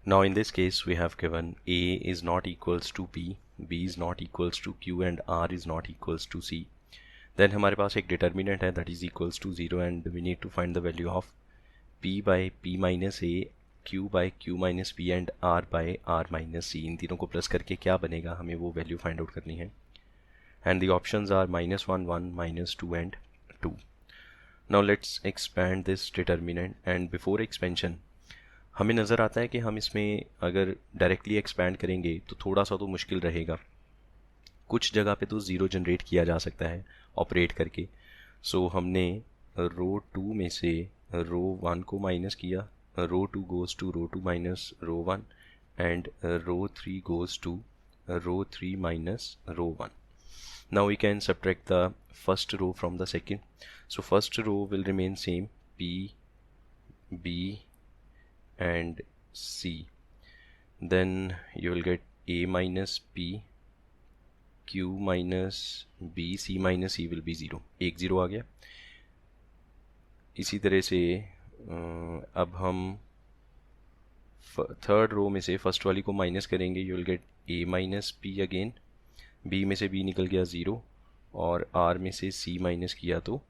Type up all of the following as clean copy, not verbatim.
Now in this case we have given A is not equals to B, B is not equals to Q and R is not equals to C. Then हमारे पास एक determinant है that is equals to 0 and we need to find the value of P by P minus A, Q by Q minus P and R by R minus C. इन तीनों को plus करके क्या बनेगा हमें वो वैल्यू फाइंड आउट करनी है. And the options are -1, 1, -2 and 2. Now let's expand this determinant and before expansion हमें नज़र आता है कि हम इसमें अगर डायरेक्टली एक्सपैंड करेंगे तो थोड़ा सा तो मुश्किल रहेगा. कुछ जगह पे तो ज़ीरो जनरेट किया जा सकता है ऑपरेट करके. सो हमने रो 2 में से रो 1 को माइनस किया, row 2 goes to row 2 minus row 1 and row 3 goes to row 3 minus row 1. Now we can subtract the first row from the second. So first row will remain same, P, B and C. Then you will get A minus P, Q minus B, C minus C will be 0. एक 0 आ गया. इसी तरह से अब हम third row में से first वाली को माइनस करेंगे. You will get A minus P again. B में से B निकल गया 0 और R में से C माइनस किया तो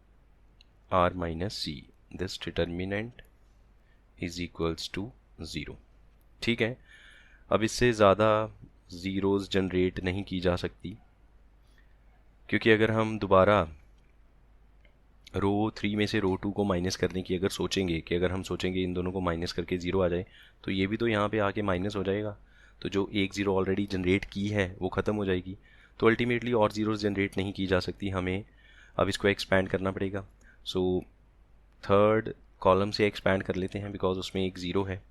R minus C. This determinant is equals to 0. ठीक है. अब इससे ज़्यादा ज़ीरोज़ जनरेट नहीं की जा सकती क्योंकि अगर हम दोबारा रो 3 में से रो 2 को माइनस करने की अगर हम सोचेंगे इन दोनों को माइनस करके 0 आ जाए तो ये भी तो यहाँ पे आके माइनस हो जाएगा. तो जो एक 0 ऑलरेडी जनरेट की है वो ख़त्म हो जाएगी. तो अल्टीमेटली और ज़ीरोज़ जनरेट नहीं की जा सकती. हमें अब इसको एक्सपैंड करना पड़ेगा. सो थर्ड कॉलम से एक्सपैंड कर लेते हैं बिकॉज उसमें एक 0 है.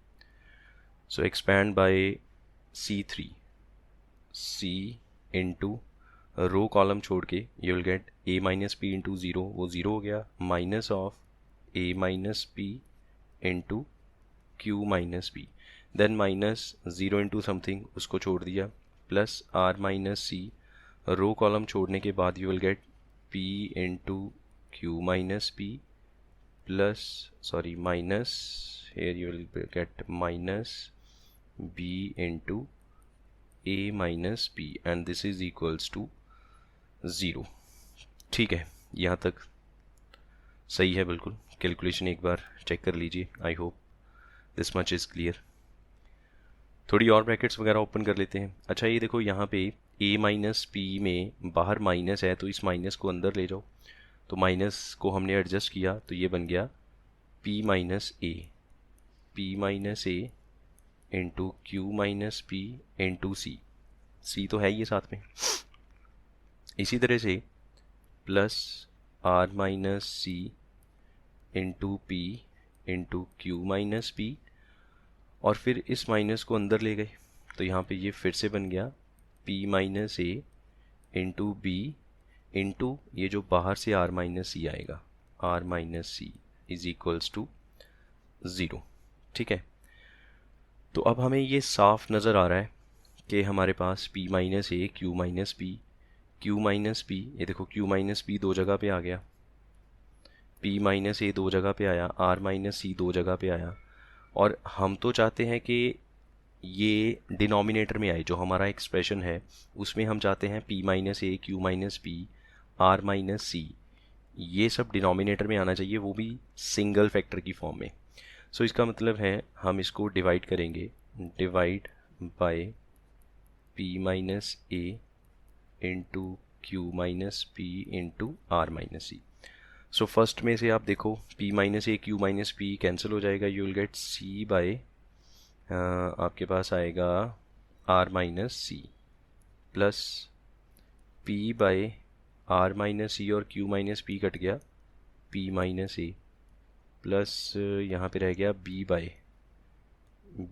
So expand by C3, C into row column छोड़ के you will get A minus P into 0, वो 0 हो गया, minus of A minus P into Q minus P. Then minus 0 into something उसको छोड़ दिया plus R minus C. Row column छोड़ने के बाद you will get P into Q minus P plus minus, here you will get minus B into A minus P and this is equals to 0. ठीक है, यहाँ तक सही है बिल्कुल. कैलकुलेशन एक बार चेक कर लीजिए. I hope this much is clear. थोड़ी और ब्रैकेट्स वगैरह ओपन कर लेते हैं. अच्छा ये देखो यहाँ पे A माइनस P में बाहर माइनस है तो इस माइनस को अंदर ले जाओ. तो माइनस को हमने एडजस्ट किया तो ये बन गया P minus A, P minus A into Q minus P into C. C तो है ये साथ में. इसी तरह से plus R minus C into P into Q minus P और फिर इस माइनस को अंदर ले गए तो यहाँ पे ये फिर से बन गया P minus A into B into ये जो बाहर से R माइनस C आएगा, R minus C is equals to 0. ठीक है. तो अब हमें ये साफ नज़र आ रहा है कि हमारे पास P minus A, Q minus P, Q minus P, ये देखो Q माइनस P दो जगह पे आ गया, P माइनस A दो जगह पे आया, R माइनस C दो जगह पे आया. और हम तो चाहते हैं कि ये डिनोमिनेटर में आए. जो हमारा एक्सप्रेशन है उसमें हम चाहते हैं P minus A, Q minus P, R minus C ये सब डिनोमिनेटर में आना चाहिए, वो भी सिंगल फैक्टर की फॉर्म में. सो इसका मतलब है हम इसको डिवाइड करेंगे, divide by P minus A into Q minus P into R minus C. So first में से आप देखो P minus A, Q minus P cancel हो जाएगा. You will get C by आपके पास आएगा R minus C plus P by R minus C और Q माइनस P कट गया, P माइनस A प्लस यहाँ पे रह गया B बाय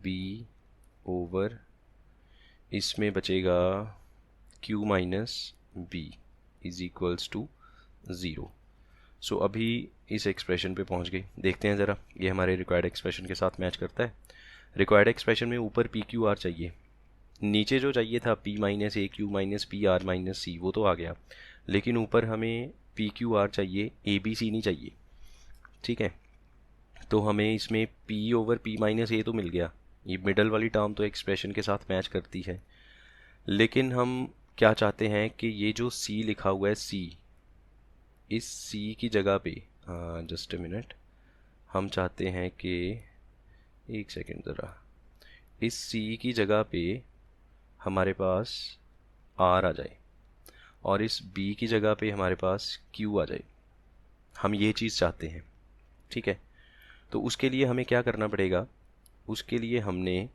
B ओवर इसमें बचेगा Q minus B is equals to 0. So अभी इस एक्सप्रेशन पे पहुँच गए. देखते हैं ज़रा ये हमारे रिक्वायर्ड एक्सप्रेशन के साथ मैच करता है. रिक्वायर्ड एक्सप्रेशन में ऊपर पी क्यू आर चाहिए, नीचे जो चाहिए था P minus A, Q minus P, R minus C वो तो आ गया, लेकिन ऊपर हमें पी क्यू आर चाहिए, A B C नहीं चाहिए. ठीक है. तो हमें इसमें P over P minus A तो मिल गया, ये मिडल वाली टर्म तो एक्सप्रेशन के साथ मैच करती है, लेकिन हम क्या चाहते हैं कि ये जो c लिखा हुआ है c, इस c की जगह पे, जस्ट अ मिनट, हम चाहते हैं कि, एक सेकेंड ज़रा, इस c की जगह पे हमारे पास r आ जाए और इस b की जगह पे हमारे पास q आ जाए। हम ये चीज़ चाहते हैं, ठीक है। तो उसके लिए हमें क्या करना पड़ेगा, उसके लिए हमने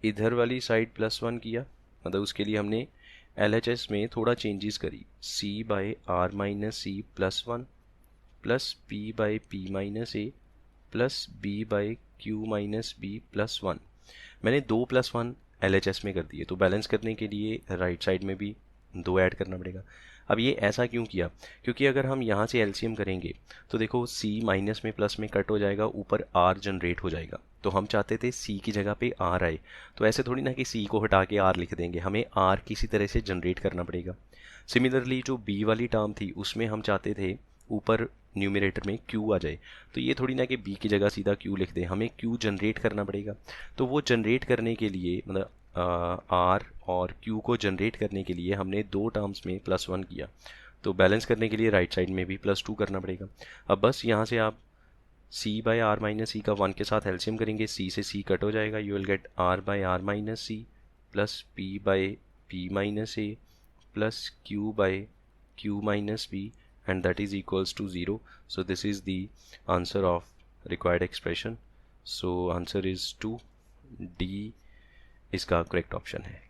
इधर वाली साइड +1 किया, मतलब उसके लिए हमने LHS में थोड़ा चेंजेस करी, c by r minus C +1 plus p by p minus A plus b by q minus b +1। मैंने 2+1 LHS में कर दिए, तो बैलेंस करने के लिए राइट साइड में भी 2 ऐड करना पड़ेगा। अब ये ऐसा क्यों किया, क्योंकि अगर हम यहाँ से एलसीएम करेंगे तो देखो c माइनस में प्लस में कट हो जाएगा, ऊपर r जनरेट हो जाएगा। तो हम चाहते थे c की जगह पे r आए, तो ऐसे थोड़ी ना कि c को हटा के r लिख देंगे, हमें r किसी तरह से जनरेट करना पड़ेगा। सिमिलरली जो b वाली टर्म थी उसमें हम चाहते थे ऊपर न्यूमरेटर में q आ जाए, तो ये थोड़ी ना कि b की जगह सीधा q लिख दें, हमें q जनरेट करना पड़ेगा। तो वो जनरेट करने के लिए, मतलब r और q को जनरेट करने के लिए हमने दो टर्म्स में +1 किया, तो बैलेंस करने के लिए राइट साइड में भी +2 करना पड़ेगा। अब बस यहाँ से आप c बाई आर माइनस सी का 1 के साथ एलसीएम करेंगे, c से c कट हो जाएगा, you will get r by R minus C plus p by p minus A plus q by q minus b, and that is equals to 0. So this is the answer of required expression. So answer is 2, D इसका correct option है।